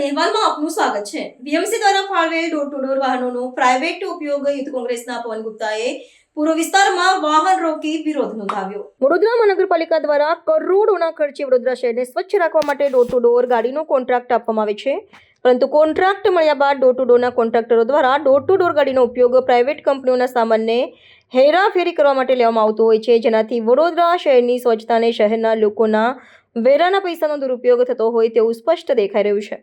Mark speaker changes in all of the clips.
Speaker 1: અહેવાલમાં આપનું સ્વાગત છે। બીએમસી દ્વારા ફાળવેલ ડોર ટુ ડોર વાહનોનો પ્રાઇવેટ ઉપયોગ યુથ કોંગ્રેસના પવન ગુપ્તાએ પૂર્વ વિસ્તારમાં વાહન રોકી વિરોધ નોંધાવ્યો। વડોદરા મહાનગરપાલિકા દ્વારા કરોડોના ખર્ચે વડોદરા શહેરને સ્વચ્છ રાખવા માટે ડોર ટુ ડોર ગાડીનો કોન્ટ્રાક્ટ આપવામાં આવે છે, પરંતુ કોન્ટ્રાક્ટ મળ્યા બાદ ડોર ટુ ડોરના કોન્ટ્રાક્ટરો દ્વારા ડોર ટુ ડોર ગાડીનો ઉપયોગ પ્રાઇવેટ કંપનીઓના સામાનને હેરાફેરી કરવા માટે લેવામાં આવતો હોય છે, જેનાથી વડોદરા શહેરની સ્વચ્છતાને શહેરના લોકોના વેરાના પૈસાનો દુરુપયોગ થતો હોય તેવું સ્પષ્ટ દેખાઈ રહ્યું છે।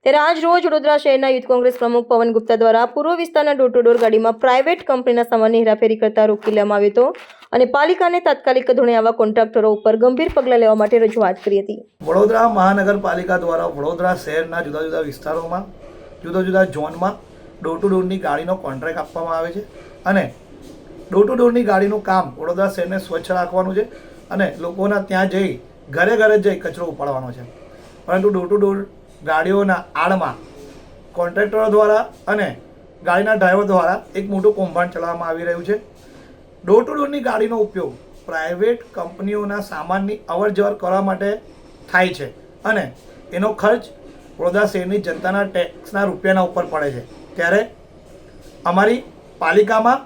Speaker 1: ત્યારે આજ રોજ વડોદરા શહેરના યુથ કોંગ્રેસ પ્રમુખ પવન ગુપ્તા દ્વારા પૂર્વ વિસ્તારના ડોર ટુ ડોર ગાડીમાં પ્રાઇવેટ કંપનીના સામાનની હેરાફેરી કરતા રોકી લેવામાં આવ્યો હતો અને પાલિકાને તાત્કાલિક ધોરણે આવા કોન્ટ્રાક્ટરો ઉપર ગંભીર પગલાં લેવા માટે રજૂઆત કરી હતી।
Speaker 2: વડોદરા મહાનગરપાલિકા દ્વારા વડોદરા શહેરના જુદા જુદા વિસ્તારોમાં જુદા જુદા ઝોનમાં ડોર ટુ ડોરની ગાડીનો કોન્ટ્રાક્ટ આપવામાં આવે છે અને ડોર ટુ ડોરની ગાડીનું કામ વડોદરા શહેરને સ્વચ્છ રાખવાનું છે અને લોકોના ત્યાં જઈ ઘરે ઘરે જઈ કચરો ઉપાડવાનો છે, પરંતુ ડોર ટુ ડોર ગાડીઓના આડમાં કોન્ટ્રાક્ટરો દ્વારા અને ગાડીના ડ્રાઈવર દ્વારા એક મોટું કૌભાંડ ચલાવવામાં આવી રહ્યું છે। ડોર ટુ ડોરની ગાડીનો ઉપયોગ પ્રાઇવેટ કંપનીઓના સામાનની અવર જવર કરવા માટે થાય છે અને એનો ખર્ચ વડોદરા શહેરની જનતાના ટેક્સના રૂપિયાના ઉપર પડે છે। ત્યારે અમારી પાલિકામાં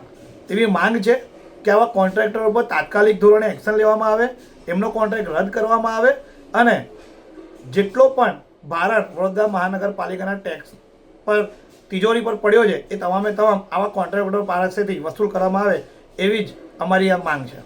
Speaker 2: એવી માંગ છે કે આવા કોન્ટ્રાક્ટરો પર તાત્કાલિક ધોરણે એક્શન લેવામાં આવે, એમનો કોન્ટ્રાક્ટ રદ કરવામાં આવે અને જેટલો પણ ભારત વડોદરા મહાનગરપાલિકાના ટેક્સ પર તિજોરી પર પડ્યો છે એ તમામે તમામ આવા કોન્ટ્રાક્ટરો પાસેથી વસૂલ કરવામાં આવે એવી જ અમારી આ માંગ છે।